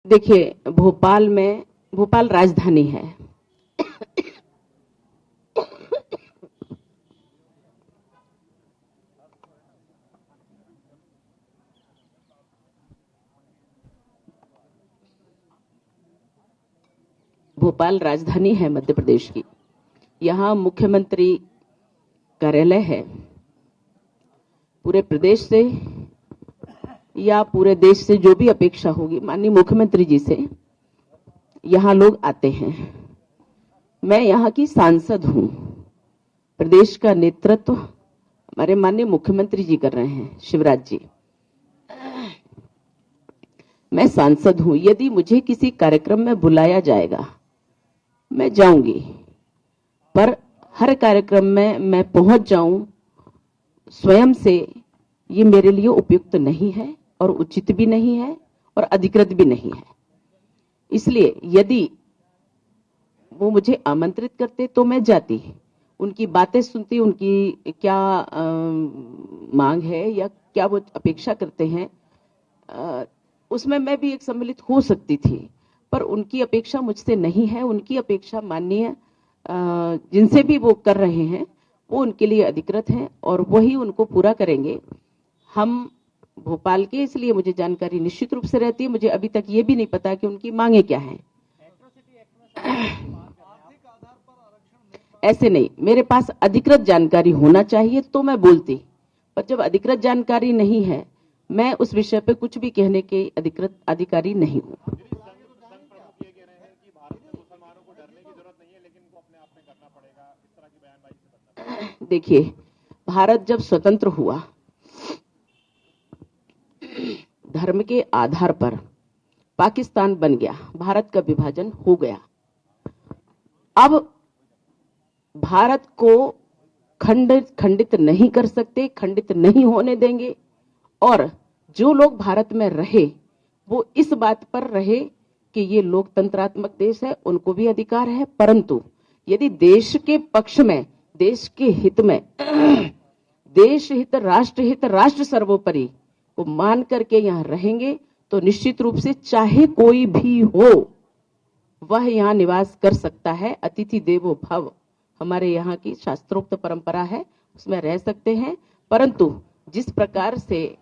देखिए, भोपाल राजधानी है। भोपाल राजधानी है मध्य प्रदेश की। यहाँ मुख्यमंत्री कार्यालय है। पूरे प्रदेश से या पूरे देश से जो भी अपेक्षा होगी माननीय मुख्यमंत्री जी से, यहाँ लोग आते हैं। मैं यहाँ की सांसद हूँ। प्रदेश का नेतृत्व हमारे माननीय मुख्यमंत्री जी कर रहे हैं, शिवराज जी। मैं सांसद हूँ। यदि मुझे किसी कार्यक्रम में बुलाया जाएगा मैं जाऊंगी, पर हर कार्यक्रम में मैं पहुंच जाऊं स्वयं से, ये मेरे लिए उपयुक्त नहीं है और उचित भी नहीं है और अधिकृत भी नहीं है। इसलिए यदि वो मुझे आमंत्रित करते तो मैं जाती, उनकी बातें सुनती, उनकी क्या मांग है या क्या वो अपेक्षा करते हैं, उसमें मैं भी एक सम्मिलित हो सकती थी। पर उनकी अपेक्षा मुझसे नहीं है। उनकी अपेक्षा माननीय जिनसे भी वो कर रहे हैं वो उनके लिए अधिकृत हैं और वही उनको पूरा करेंगे। हम भोपाल के, इसलिए मुझे जानकारी निश्चित रूप से रहती है। मुझे अभी तक ये भी नहीं पता कि उनकी मांगे क्या हैं। ऐसे नहीं, मेरे पास अधिकृत जानकारी होना चाहिए तो मैं बोलती, पर जब अधिकृत जानकारी नहीं है, मैं उस विषय पे कुछ भी कहने के अधिकृत अधिकारी नहीं हूं। देखिए, भारत जब स्वतंत्र हुआ, धर्म के आधार पर पाकिस्तान बन गया, भारत का विभाजन हो गया। अब भारत को खंडित नहीं कर सकते, खंडित नहीं होने देंगे। और जो लोग भारत में रहे वो इस बात पर रहे कि ये लोकतंत्रात्मक देश है, उनको भी अधिकार है। परंतु यदि देश के पक्ष में, देश के हित में, देश हित, राष्ट्र सर्वोपरि को मान करके यहाँ रहेंगे तो निश्चित रूप से चाहे कोई भी हो वह यहाँ निवास कर सकता है। अतिथि देवो भव हमारे यहाँ की शास्त्रोक्त परंपरा है, उसमें रह सकते हैं। परंतु जिस प्रकार से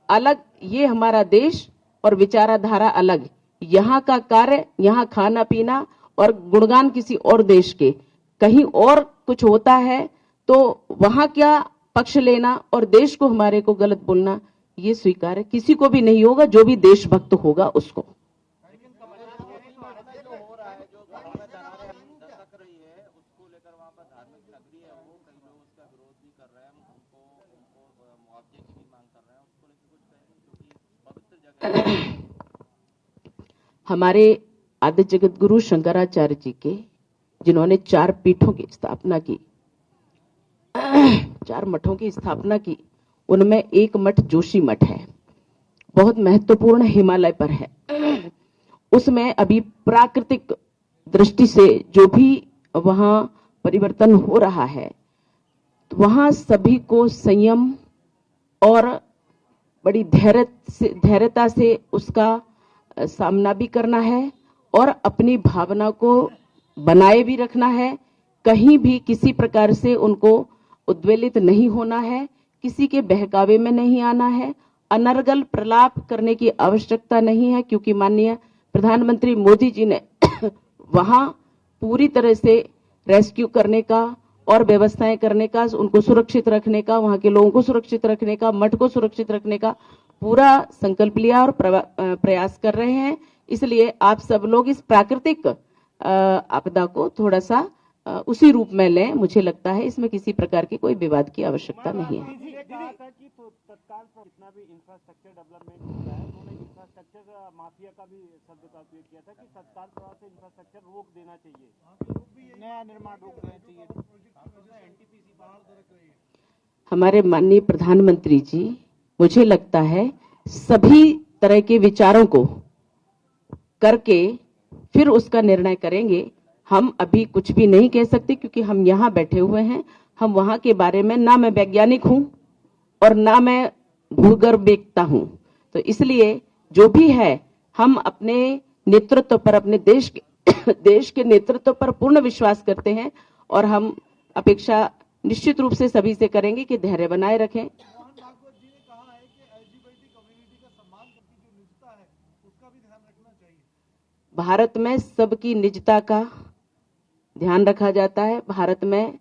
अलग ये हमारा देश और विचारधारा अलग, यहाँ का कार्य, यहाँ खाना पीना और गुणगान किसी और देश के, कहीं और कुछ होता है तो वहां क्या पक्ष लेना और देश को, हमारे को गलत बोलना, ये स्वीकार किसी को भी नहीं होगा, जो भी देशभक्त होगा उसको। हमारे आदि जगत गुरु शंकराचार्य जी के, जिन्होंने 4 पीठों की स्थापना की, 4 मठों की स्थापना की, उनमें एक मठ जोशी मठ है, बहुत महत्वपूर्ण, हिमालय पर है। उसमें अभी प्राकृतिक दृष्टि से जो भी वहां परिवर्तन हो रहा है, तो वहां सभी को संयम और बड़ी धैर्यता से उसका सामना भी करना है और अपनी भावना को बनाए भी रखना है। कहीं भी किसी प्रकार से उनको उद्वेलित नहीं होना है, किसी के बहकावे में नहीं आना है, अनर्गल प्रलाप करने की आवश्यकता नहीं है, क्योंकि माननीय प्रधानमंत्री मोदी जी ने वहां पूरी तरह से रेस्क्यू करने का और व्यवस्थाएं करने का, उनको सुरक्षित रखने का, वहां के लोगों को सुरक्षित रखने का, मठ को सुरक्षित रखने का पूरा संकल्प लिया और प्रयास कर रहे हैं। इसलिए आप सब लोग इस प्राकृतिक आपदा को थोड़ा सा उसी रूप में लें। मुझे लगता है इसमें किसी प्रकार की कोई विवाद की आवश्यकता नहीं है। तत्काल जितना भी इंफ्रास्ट्रक्चर डेवलपमेंट होता है, उन्होंने इंफ्रास्ट्रक्चर माफिया का भी शब्द का उपयोग किया था कि तत्काल प्रभाव से इंफ्रास्ट्रक्चर रोक देना चाहिए, नया निर्माण रोक देना चाहिए। हमारे माननीय प्रधानमंत्री जी, मुझे लगता है सभी तरह के विचारों को करके फिर उसका निर्णय करेंगे। हम अभी कुछ भी नहीं कह सकते, क्योंकि हम यहाँ बैठे हुए हैं। हम वहां के बारे में, ना मैं वैज्ञानिक हूं और ना मैं भूगर्भ देखता हूं, तो इसलिए जो भी है, हम अपने नेतृत्व पर, अपने देश के नेतृत्व पर पूर्ण विश्वास करते हैं और हम अपेक्षा निश्चित रूप से सभी से करेंगे कि धैर्य बनाए रखें। मोहन भागवत जी ने कहा है कि एलजीबीटी कम्युनिटी का सम्मान करके जो निजता है उसका भी ध्यान रखना चाहिए। भारत में सबकी निजता का ध्यान रखा जाता है। भारत में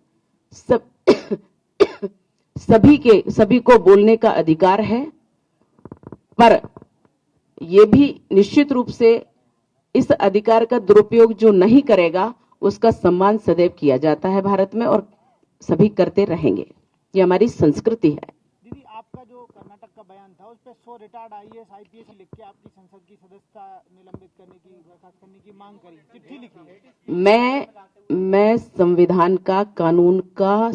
सभी को बोलने का अधिकार है, पर यह भी निश्चित रूप से इस अधिकार का दुरुपयोग जो नहीं करेगा उसका सम्मान सदैव किया जाता है भारत में, और सभी करते रहेंगे। ये हमारी संस्कृति है। दीदी, आपका जो कर्नाटक का बयान था उस पर 100 रिटायर्ड आईएएस आईपीएस लिख के आपकी संसद की सदस्यता निलंबित करने की, बर्खास्त करने की मांग करी, चिट्ठी लिखी। मैं संविधान का, कानून का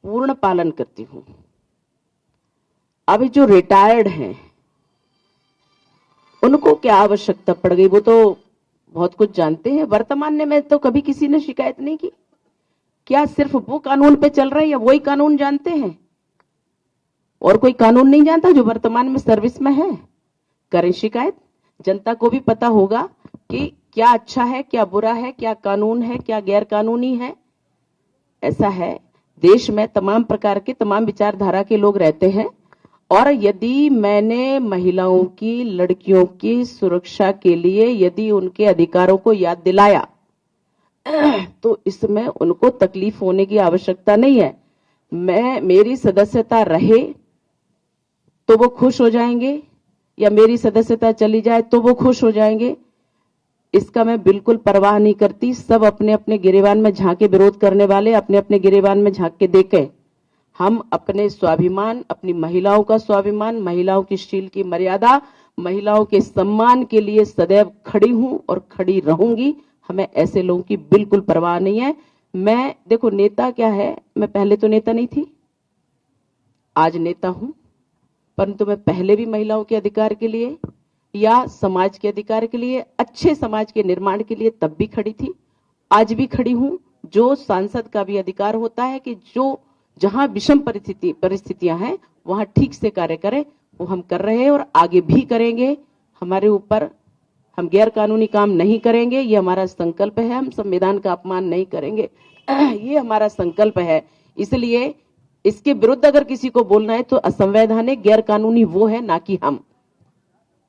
पूर्ण पालन करती हूं। अभी जो रिटायर्ड हैं उनको क्या आवश्यकता पड़ गई, वो तो बहुत कुछ जानते हैं। वर्तमान में तो कभी किसी ने शिकायत नहीं की। क्या सिर्फ वो कानून पे चल रहे हैं या वही कानून जानते हैं? और कोई कानून नहीं जानता जो वर्तमान में सर्विस में है? करें शिकायत। जनता को भी पता होगा कि क्या अच्छा है, क्या बुरा है, क्या कानून है, क्या गैर कानूनी है। ऐसा है, देश में तमाम प्रकार के, तमाम विचारधारा के लोग रहते हैं, और यदि मैंने महिलाओं की, लड़कियों की सुरक्षा के लिए यदि उनके अधिकारों को याद दिलाया तो इसमें उनको तकलीफ होने की आवश्यकता नहीं है। मेरी सदस्यता रहे तो वो खुश हो जाएंगे, या मेरी सदस्यता चली जाए तो वो खुश हो जाएंगे, इसका मैं बिल्कुल परवाह नहीं करती। सब अपने अपने गिरेबान में झांके, विरोध करने वाले अपने अपने गिरेबान में झांक के देखें। हम अपने स्वाभिमान, अपनी महिलाओं का स्वाभिमान, महिलाओं की शील की मर्यादा, महिलाओं के सम्मान के लिए सदैव खड़ी हूं और खड़ी रहूंगी। हमें ऐसे लोगों की बिल्कुल परवाह नहीं है। मैं, देखो, नेता क्या है, मैं पहले तो नेता नहीं थी, आज नेता हूं, परंतु मैं पहले भी महिलाओं के अधिकार के लिए या समाज के अधिकार के लिए, अच्छे समाज के निर्माण के लिए तब भी खड़ी थी, आज भी खड़ी हूं। जो सांसद का भी अधिकार होता है कि जो जहां विषम परिस्थितियां हैं वहां ठीक से कार्य करें, वो हम कर रहे हैं और आगे भी करेंगे। हमारे ऊपर, हम गैर कानूनी काम नहीं करेंगे, ये हमारा संकल्प है। हम संविधान का अपमान नहीं करेंगे, ये हमारा संकल्प है। इसलिए इसके विरुद्ध अगर किसी को बोलना है तो असंवैधानिक, गैर कानूनी वो है, ना कि हम।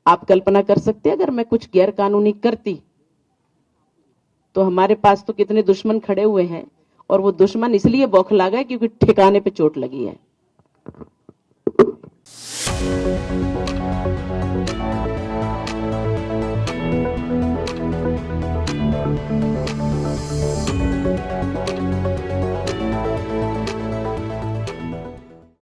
आप कल्पना कर सकते हैं अगर मैं कुछ गैर कानूनी करती तो हमारे पास तो कितने दुश्मन खड़े हुए हैं, और वो दुश्मन इसलिए बौखला गए क्योंकि ठिकाने पे चोट लगी है।